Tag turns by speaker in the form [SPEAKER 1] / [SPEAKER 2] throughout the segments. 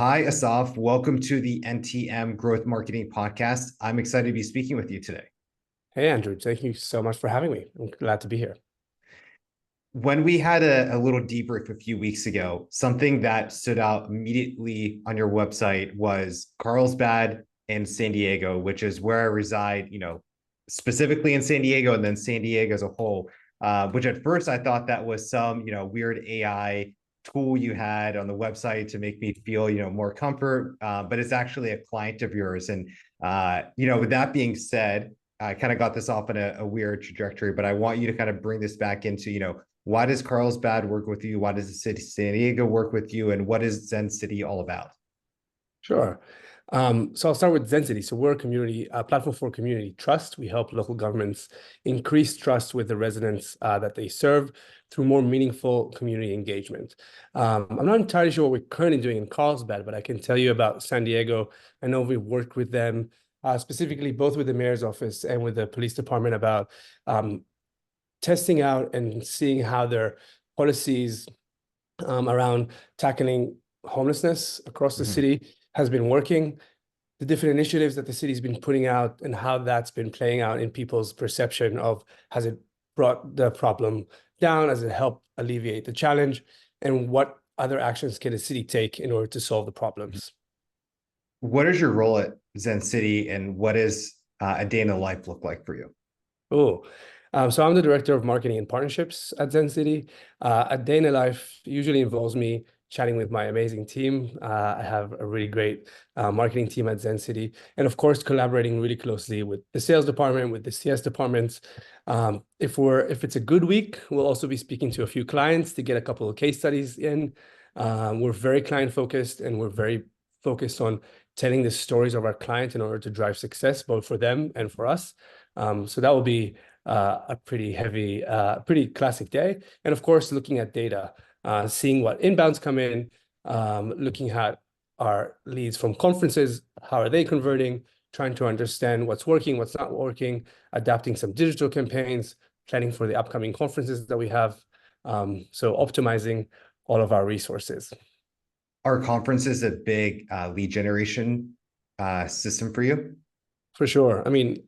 [SPEAKER 1] Hi, Assaf. Welcome to the NTM Growth Marketing Podcast. I'm excited to be speaking with you today.
[SPEAKER 2] Hey, Andrew, thank you so much for having me. I'm glad to be here.
[SPEAKER 1] When we had a little debrief a few weeks ago, something that stood out immediately on your website was Carlsbad and San Diego, which is where I reside, specifically in San Diego and then San Diego as a whole, which at first I thought that was some, weird AI tool you had on the website to make me feel, more comfort. But it's actually a client of yours. And, with that being said, I kind of got this off in a weird trajectory, but I want you to kind of bring this back into, why does Carlsbad work with you? Why does the city San Diego work with you? And what is Zencity all about?
[SPEAKER 2] Sure. So I'll start with Zencity. So we're a platform for community trust. We help local governments increase trust with the residents that they serve through more meaningful community engagement. I'm not entirely sure what we're currently doing in Carlsbad, but I can tell you about San Diego. I know we've worked with them specifically both with the mayor's office and with the police department about testing out and seeing how their policies around tackling homelessness across the city has been working, the different initiatives that the city's been putting out and how that's been playing out in people's perception of has it brought the problem down, has it helped alleviate the challenge, and what other actions can the city take in order to solve the problems.
[SPEAKER 1] What is your role at Zencity and what does a day in the life look like for you?
[SPEAKER 2] Oh, so I'm the director of marketing and partnerships at Zencity. A day in the life usually involves me chatting with my amazing team. I have a really great marketing team at Zencity, and of course, collaborating really closely with the sales department, with the CS departments. If it's a good week, we'll also be speaking to a few clients to get a couple of case studies in. We're very client focused, and we're very focused on telling the stories of our clients in order to drive success, both for them and for us. So that will be a pretty heavy, pretty classic day. And of course, looking at data, seeing what inbounds come in, looking at our leads from conferences, how are they converting, trying to understand what's working, what's not working, adapting some digital campaigns, planning for the upcoming conferences that we have. So optimizing all of our resources.
[SPEAKER 1] Are conferences a big lead generation system for you?
[SPEAKER 2] For sure. I mean,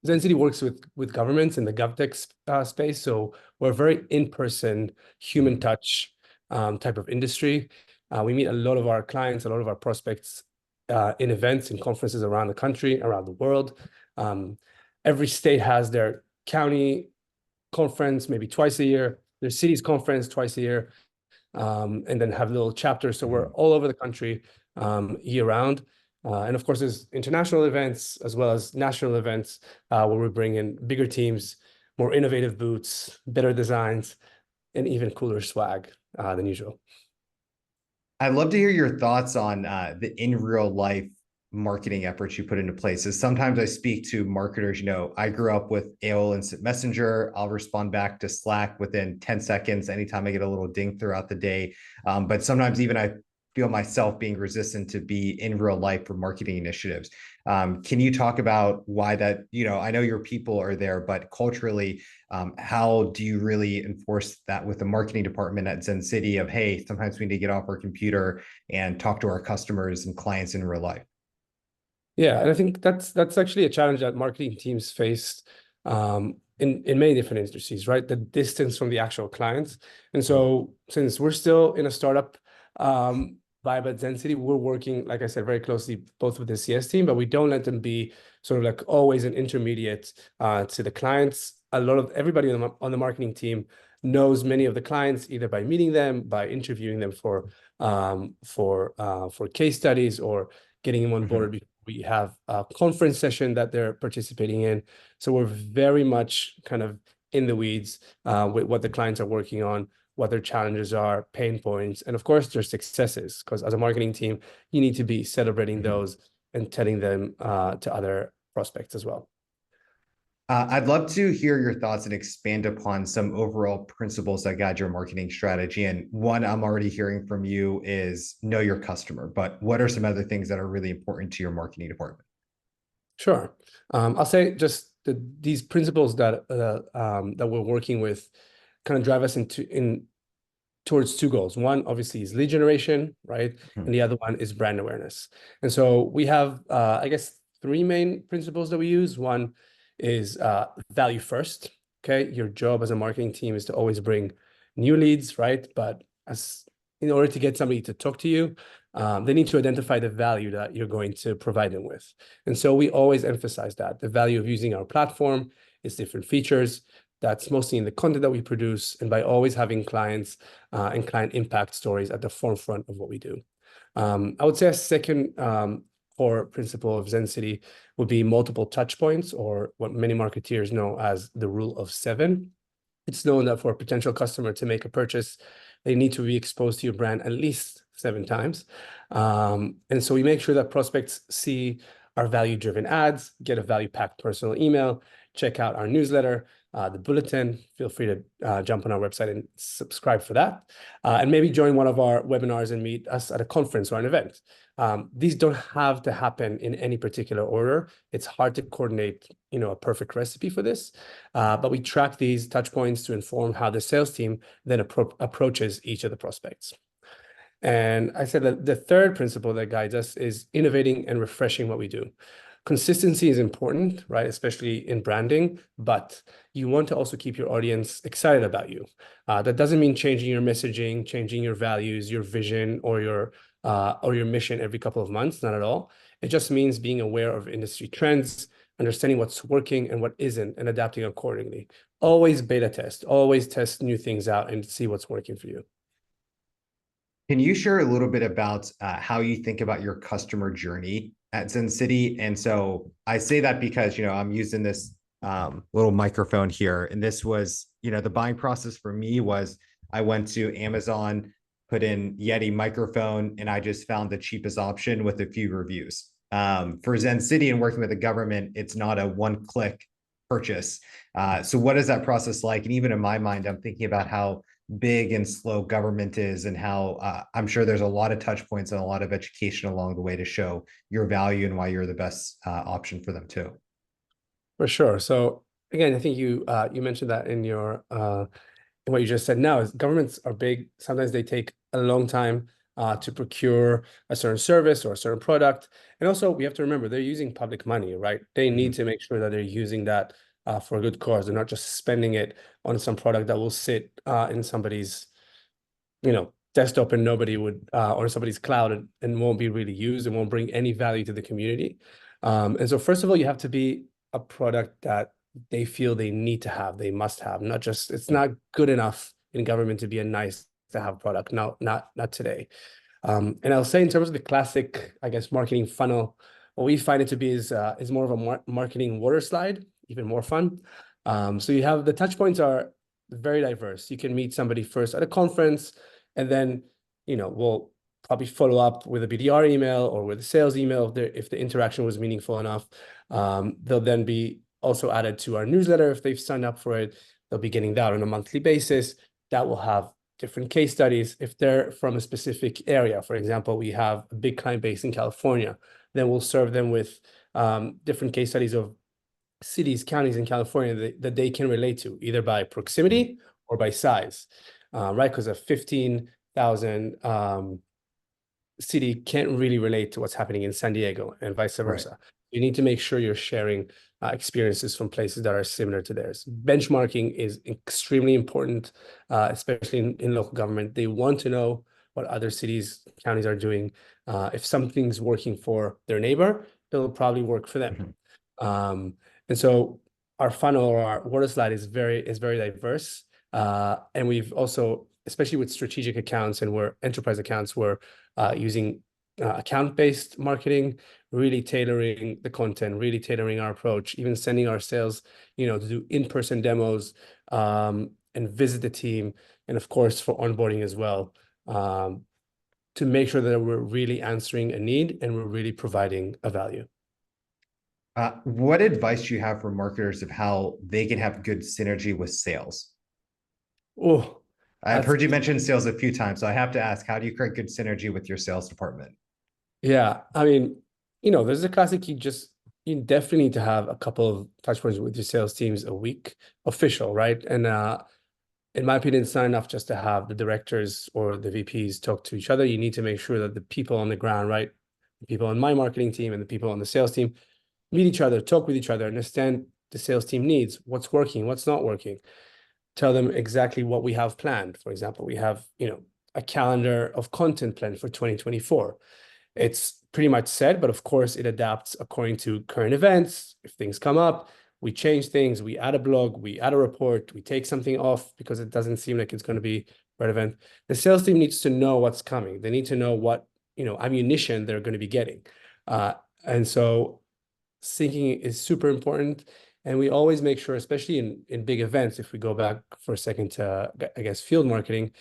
[SPEAKER 2] Zencity works with governments in the GovTech space, so we're a very in-person, human touch type of industry. We meet a lot of our clients, a lot of our prospects in events and conferences around the country, around the world. Every state has their county conference maybe twice a year, their city's conference twice a year, and then have little chapters. So we're all over the country year round. And of course, there's international events as well as national events where we bring in bigger teams, more innovative booths, better designs, and even cooler swag than usual.
[SPEAKER 1] I'd love to hear your thoughts on the in real life marketing efforts you put into place. As sometimes I speak to marketers, I grew up with AOL Instant Messenger. I'll respond back to Slack within 10 seconds anytime I get a little ding throughout the day. But sometimes even I feel myself being resistant to be in real life for marketing initiatives. Can you talk about why that, I know your people are there, but culturally, how do you really enforce that with the marketing department at Zencity of, hey, sometimes we need to get off our computer and talk to our customers and clients in real life?
[SPEAKER 2] Yeah, and I think that's actually a challenge that marketing teams face in many different industries, right? The distance from the actual clients. And so since we're still in a startup vibe at Zencity, we're working, like I said, very closely both with the CS team, but we don't let them be sort of like always an intermediate to the clients. A lot of everybody on the marketing team knows many of the clients either by meeting them, by interviewing them for case studies, or getting them on board. We have a conference session that they're participating in. So we're very much kind of in the weeds with what the clients are working on, what their challenges are, pain points, and of course their successes. Because as a marketing team, you need to be celebrating those and telling them to other prospects as well.
[SPEAKER 1] I'd love to hear your thoughts and expand upon some overall principles that guide your marketing strategy. And one I'm already hearing from you is know your customer, but what are some other things that are really important to your marketing department?
[SPEAKER 2] Sure. I'll say just these principles that we're working with kind of drive us in towards two goals. One, obviously, is lead generation, right? And the other one is brand awareness. And so we have, I guess, three main principles that we use. One is value first. Okay, your job as a marketing team is to always bring new leads, right? But in order to get somebody to talk to you, they need to identify the value that you're going to provide them with. And so we always emphasize that the value of using our platform is different features. That's mostly in the content that we produce, and by always having clients and client impact stories at the forefront of what we do. I would say a second core principle of Zencity would be multiple touch points, or what many marketeers know as the rule of seven. It's known that for a potential customer to make a purchase, they need to be exposed to your brand at least 7 times. And so we make sure that prospects see our value-driven ads, get a value-packed personal email, check out our newsletter, the bulletin. Feel free to jump on our website and subscribe for that. And maybe join one of our webinars and meet us at a conference or an event. These don't have to happen in any particular order. It's hard to coordinate, a perfect recipe for this. But we track these touch points to inform how the sales team then approaches each of the prospects. And I said that the third principle that guides us is innovating and refreshing what we do. Consistency is important, right? Especially in branding, but you want to also keep your audience excited about you. That doesn't mean changing your messaging, changing your values, your vision, or your mission every couple of months. Not at all. It just means being aware of industry trends, understanding what's working and what isn't, and adapting accordingly. Always beta test, always test new things out and see what's working for you.
[SPEAKER 1] Can you share a little bit about how you think about your customer journey at Zencity? And so I say that because, I'm using this little microphone here. And this was, the buying process for me was I went to Amazon, put in Yeti microphone, and I just found the cheapest option with a few reviews. For Zencity and working with the government, it's not a one-click purchase. So what is that process like? And even in my mind, I'm thinking about how big and slow government is, and how I'm sure there's a lot of touch points and a lot of education along the way to show your value and why you're the best option for them too.
[SPEAKER 2] For sure. So again, I think you mentioned that in your in what you just said. Now, is governments are big. Sometimes they take a long time to procure a certain service or a certain product. And also, we have to remember they're using public money, right? They need to make sure that they're using that for a good cause. They're not just spending it on some product that will sit in somebody's, desktop and nobody would, or somebody's cloud, and won't be really used and won't bring any value to the community. And so first of all, you have to be a product that they feel they need to have, they must have, not just, it's not good enough in government to be a nice to have product. No, not today. And I'll say in terms of the classic, I guess, marketing funnel, what we find it to be is more of a marketing water slide, even more fun. So you have the touch points are very diverse. You can meet somebody first at a conference, and then, we'll probably follow up with a BDR email or with a sales email if the interaction was meaningful enough. They'll then be also added to our newsletter if they've signed up for it. They'll be getting that on a monthly basis. That will have different case studies. If they're from a specific area, for example, we have a big client base in California, then we'll serve them with different case studies of cities, counties in California that they can relate to, either by proximity or by size, right? Because a 15,000 city can't really relate to what's happening in San Diego and vice versa. Right. You need to make sure you're sharing experiences from places that are similar to theirs. Benchmarking is extremely important, especially in local government. They want to know what other cities, counties are doing. If something's working for their neighbor, it'll probably work for them. And so our funnel or our water slide is very diverse. And we've also, especially with strategic accounts and we're enterprise accounts, we're using account-based marketing, really tailoring the content, really tailoring our approach, even sending our sales, to do in-person demos and visit the team. And of course, for onboarding as well, to make sure that we're really answering a need and we're really providing a value.
[SPEAKER 1] What advice do you have for marketers of how they can have good synergy with sales?
[SPEAKER 2] Oh,
[SPEAKER 1] I've heard you mention sales a few times, so I have to ask, how do you create good synergy with your sales department?
[SPEAKER 2] Yeah, I mean, there's a classic, you definitely need to have a couple of touch points with your sales teams a week, official, right? And in my opinion, it's not enough just to have the directors or the VPs talk to each other. You need to make sure that the people on the ground, right, the people on my marketing team and the people on the sales team meet each other, talk with each other, understand the sales team needs, what's working, what's not working, tell them exactly what we have planned. For example, we have, a calendar of content planned for 2024. It's pretty much set, but of course it adapts according to current events. If things come up, we change things, we add a blog, we add a report, we take something off because it doesn't seem like it's going to be relevant. The sales team needs to know what's coming. They need to know what, ammunition they're going to be getting. And so syncing is super important. And we always make sure, especially in big events, if we go back for a second to, I guess, field marketing,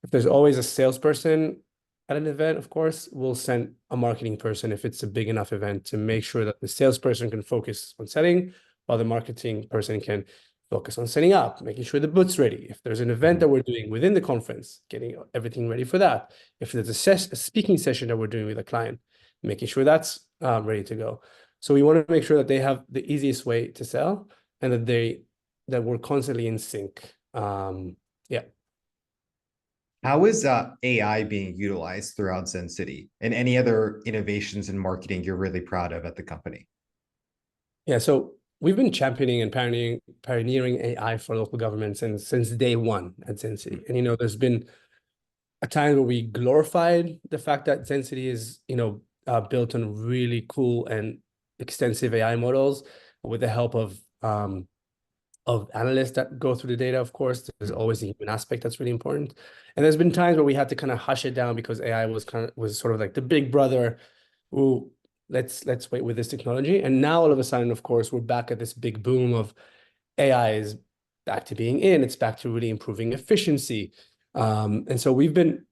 [SPEAKER 2] if there's always a salesperson at an event, of course, we'll send a marketing person if it's a big enough event to make sure that the salesperson can focus on selling while the marketing person can focus on setting up, making sure the booth's ready. If there's an event that we're doing within the conference, getting everything ready for that. If there's a speaking session that we're doing with a client, making sure that's ready to go. So we want to make sure that they have the easiest way to sell and that we're constantly in sync. Yeah.
[SPEAKER 1] How is AI being utilized throughout Zencity and any other innovations in marketing you're really proud of at the company?
[SPEAKER 2] Yeah, so we've been championing and pioneering AI for local governments since day one at Zencity. And there's been a time where we glorified the fact that Zencity is built on really cool and extensive AI models with the help of analysts that go through the data. Of course, there's always a human aspect that's really important. And there's been times where we had to kind of hush it down because AI was sort of like the big brother. Ooh, let's wait with this technology. And now all of a sudden, of course, we're back at this big boom of AI is back to being it's back to really improving efficiency. And so we've been,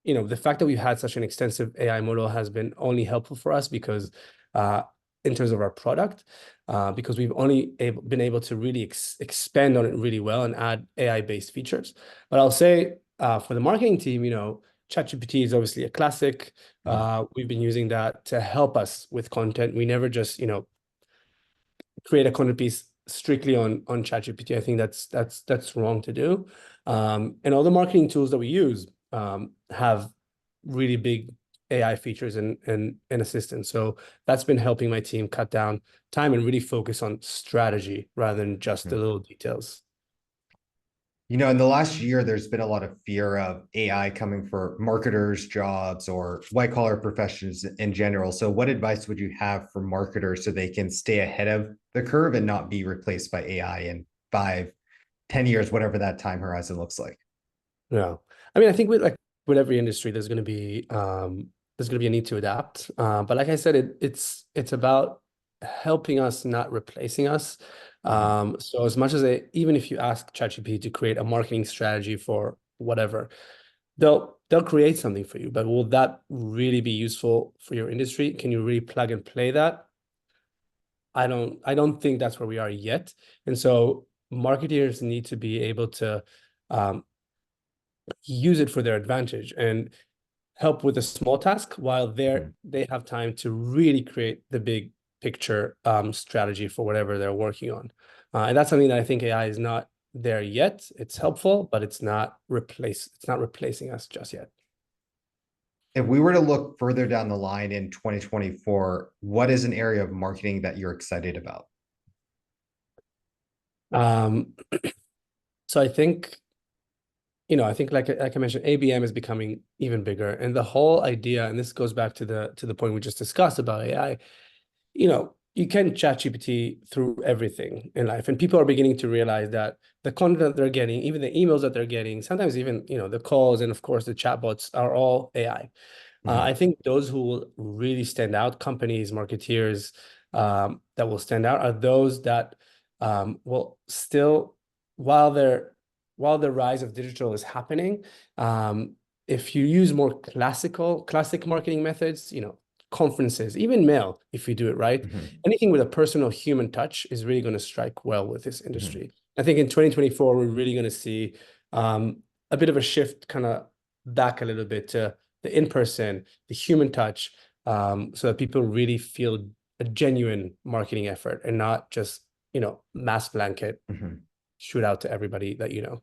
[SPEAKER 2] the fact that we've had such an extensive AI model has been only helpful for us because in terms of our product, because we've only been able to really expand on it really well and add AI-based features. But I'll say for the marketing team, ChatGPT is obviously a classic. We've been using that to help us with content. We never just, create a content piece strictly on ChatGPT. I think that's wrong to do. And all the marketing tools that we use have really big AI features and assistance. So that's been helping my team cut down time and really focus on strategy rather than just the little details.
[SPEAKER 1] In the last year, there's been a lot of fear of AI coming for marketers' jobs or white-collar professions in general. So what advice would you have for marketers so they can stay ahead of the curve and not be replaced by AI in 5, 10 years, whatever that time horizon looks like?
[SPEAKER 2] Yeah. I mean, I think with every industry, there's going to be a need to adapt. But like I said, it's about helping us, not replacing us. So as much as even if you ask ChatGPT to create a marketing strategy for whatever, they'll create something for you. But will that really be useful for your industry? Can you really plug and play that? I don't think that's where we are yet. And so marketers need to be able to use it for their advantage and help with a small task while they have time to really create the big picture strategy for whatever they're working on. And that's something that I think AI is not there yet. It's helpful, but it's not replacing us just yet.
[SPEAKER 1] If we were to look further down the line in 2024, what is an area of marketing that you're excited about?
[SPEAKER 2] So I think like I mentioned, ABM is becoming even bigger, and the whole idea, and this goes back to the point we just discussed about AI. You can chat GPT through everything in life, and people are beginning to realize that the content that they're getting, even the emails that they're getting, sometimes even the calls, and of course the chatbots are all AI. I think those who will really stand out, companies, marketeers, that will stand out, are those that will still, while the rise of digital is happening, if you use more classic marketing methods, conferences, even mail, if you do it right, anything with a personal human touch is really going to strike well with this industry. I think in 2024, we're really going to see a bit of a shift kind of back a little bit to the in-person, the human touch, so that people really feel a genuine marketing effort and not just, mass blanket shoot out to everybody that you know.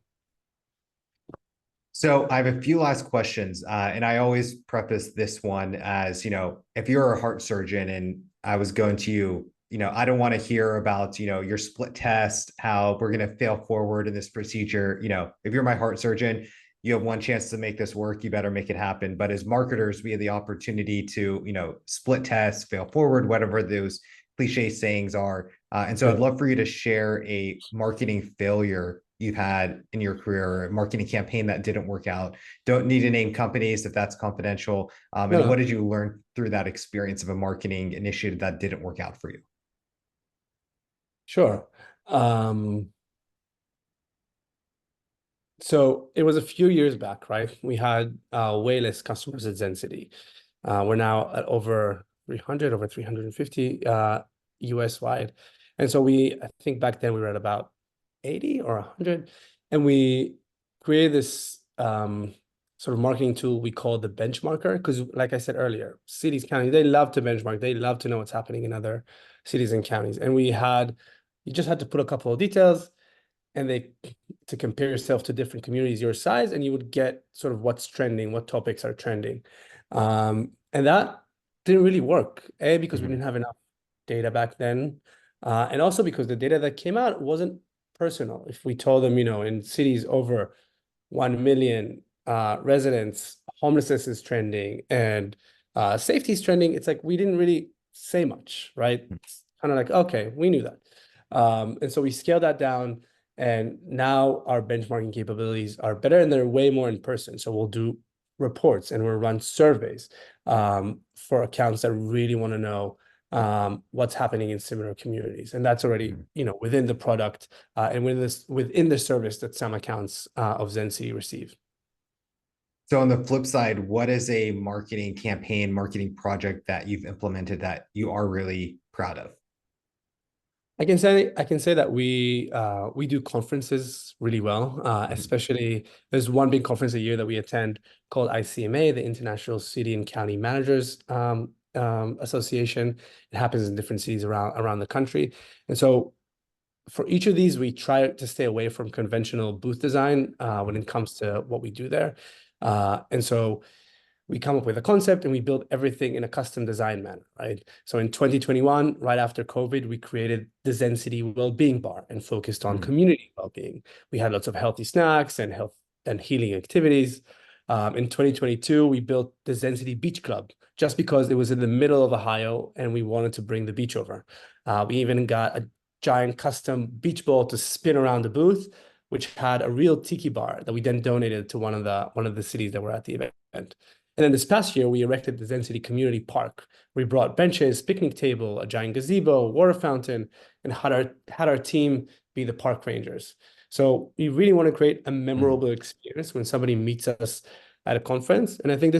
[SPEAKER 1] So I have a few last questions, and I always preface this one as, if you're a heart surgeon and I was going to you, I don't want to hear about, your split test, how we're going to fail forward in this procedure. If you're my heart surgeon, you have one chance to make this work, you better make it happen. But as marketers, we have the opportunity to, split test, fail forward, whatever those cliche sayings are. And so I'd love for you to share a marketing failure you've had in your career, or a marketing campaign that didn't work out. Don't need to name companies if that's confidential. And what did you learn through that experience of a marketing initiative that didn't work out for you?
[SPEAKER 2] Sure. So it was a few years back, right? We had way less customers at Zencity. We're now at over 300, over 350 US wide. And so I think back then we were at about 80 or 100. And we created this sort of marketing tool we call the benchmarker, because like I said earlier, cities, counties, they love to benchmark. They love to know what's happening in other cities and counties. And you just had to put a couple of details and to compare yourself to different communities your size, and you would get sort of what's trending, what topics are trending. And that didn't really work, because we didn't have enough data back then, and also because the data that came out wasn't personal. If we told them, in cities over 1 million residents, homelessness is trending and safety is trending, it's like we didn't really say much, right? It's kind of like, okay, we knew that. And so we scaled that down. And now our benchmarking capabilities are better and they're way more in person. So we'll do reports and we'll run surveys for accounts that really want to know what's happening in similar communities. And that's already, within the product and within the service that some accounts of Zencity receive.
[SPEAKER 1] So on the flip side, what is a marketing campaign, marketing project that you've implemented that you are really proud of?
[SPEAKER 2] I can say that we do conferences really well. Especially there's one big conference a year that we attend called ICMA, the International City and County Managers Association. It happens in different cities around the country, and so for each of these, we try to stay away from conventional booth design when it comes to what we do there, and so we come up with a concept and we build everything in a custom design manner, right? So in 2021, right after COVID, we created the Zencity Wellbeing Bar and focused on community well-being. We had lots of healthy snacks and health and healing activities. In 2022, we built the Zencity Beach Club just because it was in the middle of Ohio and we wanted to bring the beach over. We even got a giant custom beach ball to spin around the booth, which had a real tiki bar that we then donated to one of the cities that were at the event. And then this past year, we erected the Zencity Community Park. We brought benches, picnic table, a giant gazebo, water fountain, and had our team be the park rangers. So we really want to create a memorable experience when somebody meets us at a conference. And I think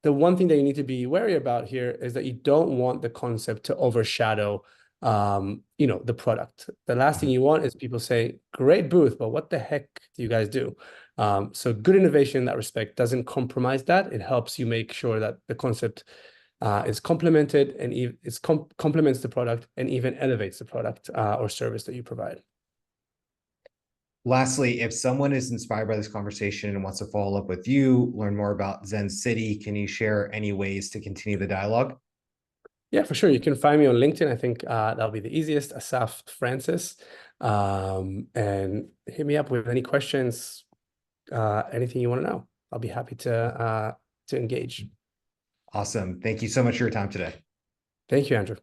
[SPEAKER 2] the one thing that you need to be wary about here is that you don't want the concept to overshadow the product. The last thing you want is people say, great booth, but what the heck do you guys do? So good innovation in that respect doesn't compromise that. It helps you make sure that the concept is complemented and complements the product and even elevates the product or service that you provide.
[SPEAKER 1] Lastly, if someone is inspired by this conversation and wants to follow up with you, learn more about Zencity, can you share any ways to continue the dialogue?
[SPEAKER 2] Yeah, for sure. You can find me on LinkedIn. I think that'll be the easiest, Assaf Frances. And hit me up with any questions, anything you want to know. I'll be happy to engage.
[SPEAKER 1] Awesome. Thank you so much for your time today.
[SPEAKER 2] Thank you, Andrew.